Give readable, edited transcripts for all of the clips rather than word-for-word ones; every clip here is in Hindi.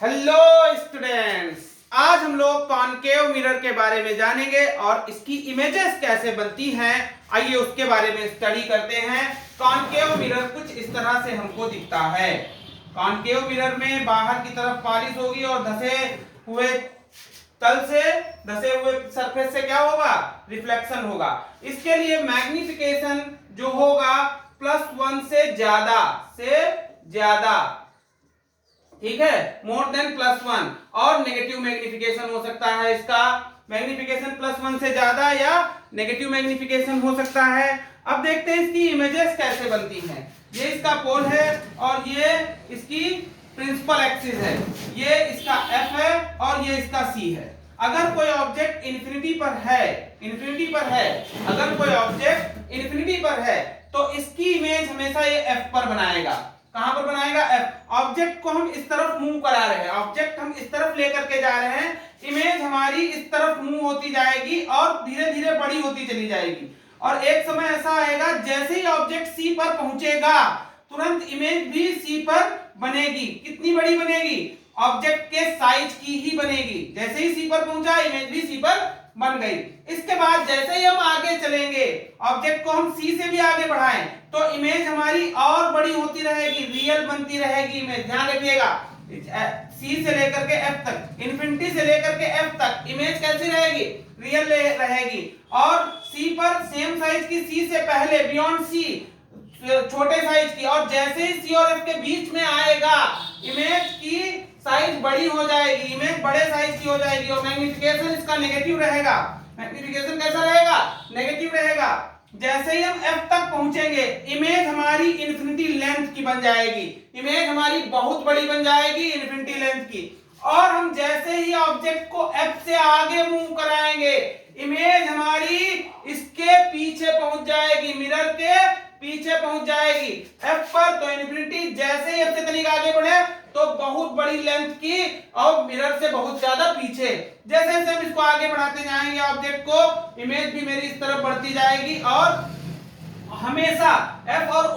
हेलो स्टूडेंट्स, आज हम लोग कॉनकेव मिरर के बारे में जानेंगे और इसकी इमेजेस कैसे बनती हैं। आइए उसके बारे में स्टडी करते हैं। कॉनकेव मिरर कुछ इस तरह से हमको दिखता है। कॉनकेव मिरर में बाहर की तरफ पॉलिश होगी और धसे हुए तल से, धसे हुए सरफेस से क्या होगा, रिफ्लेक्शन होगा। इसके लिए मैग्निफिकेशन जो होगा +1 से ज्यादा, ठीक है, मोर देन +1। और नेगेटिव मैग्निफिकेशन हो सकता है, इसका मैग्निफिकेशन +1 से ज्यादा या नेगेटिव मैग्निफिकेशन हो सकता है। अब देखते हैं इसकी इमेजेस कैसे बनती हैं। ये इसका पोल है और ये इसकी प्रिंसिपल एक्सिस है। ये इसका F है और ये इसका C है। अगर कोई ऑब्जेक्ट इन्फिनिटी पर है, अगर कोई ऑब्जेक्ट इन्फिनिटी पर है तो इसकी इमेज हमेशा ये F पर बनाएगा। कहां पर बनाएगा, F। ऑब्जेक्ट को हम इस तरफ मूव करा रहे हैं, ऑब्जेक्ट हम इस तरफ लेकर के जा रहे हैं, इमेज हमारी इस तरफ मूव होती जाएगी और धीरे धीरे बड़ी होती चली जाएगी। और एक समय ऐसा आएगा जैसे ही ऑब्जेक्ट C पर पहुंचेगा तुरंत इमेज भी C पर बनेगी। कितनी बड़ी बनेगी, ऑब्जेक्ट के साइज की ही बनेगी। जैसे ही C पर पहुंचा इमेज भी C पर बन गई। इसके बाद जैसे ही हम आगे चलेंगे, ऑब्जेक्ट को हम C से भी आगे बढ़ाएं तो इमेज हमारी और बड़ी होती रहेगी, रियल बनती रहेगी इमेज। ध्यान रखिएगा, C से लेकर के F तक, इन्फिनिटी से लेकर के F तक इमेज कैसी रहेगी, रियल रहेगी। और C पर सेम साइज की, C से पहले बियॉन्ड C छोटे साइज की, और जैसे ही C और F के बीच में आएगा इमेज की साइज बड़ी हो जाएगी, इमेज बड़े साइज की हो जाएगी। और मैग्निफिकेशन इसका नेगेटिव रहेगा। मैग्निफिकेशन कैसा रहेगा, नेगेटिव रहेगा। जैसे ही हम F तक पहुंचेंगे इमेज हमारी इन्फिनिटी लेंथ की बन जाएगी, इमेज हमारी बहुत बड़ी बन जाएगी इन्फिनिटी लेंथ की। और हम जैसे ही ऑब्जेक्ट को F से आगे मूव कराएंगे इमेज हमारी इसके पीछे पहुंच जाएगी, मिरर के पीछे पहुंच जाएगी F पर। तो इन्फिनिटी जैसे ही F से तनिक आगे बढ़े तो बहुत बड़ी लेंथ की और मिरर से बहुत ज्यादा पीछे। जैसे जैसे हम इसको आगे बढ़ाते जाएंगे ऑब्जेक्ट को, इमेज भी मेरी इस तरफ बढ़ती जाएगी और हमेशा F और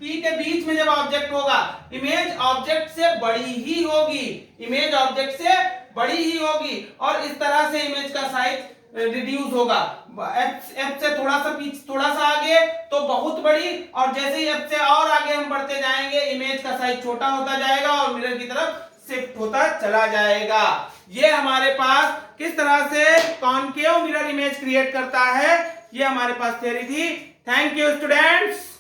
P के बीच में जब ऑब्जेक्ट होगा इमेज ऑब्जेक्ट से बड़ी ही होगी, इमेज ऑब्जेक्ट से बड़ी ही होगी। और इस तरह से इमेज का साइज रिड्यूस होगा। F से थोड़ा सा आगे तो बहुत बड़ी, और जैसे ही F से और आगे हम बढ़ते जाएंगे इमेज का साइज छोटा होता जाएगा और मिरर की तरफ शिफ्ट होता चला जाएगा। ये हमारे पास किस तरह से कॉनकेव मिरर इमेज क्रिएट करता है, ये हमारे पास थ्योरी थी। Thank you students.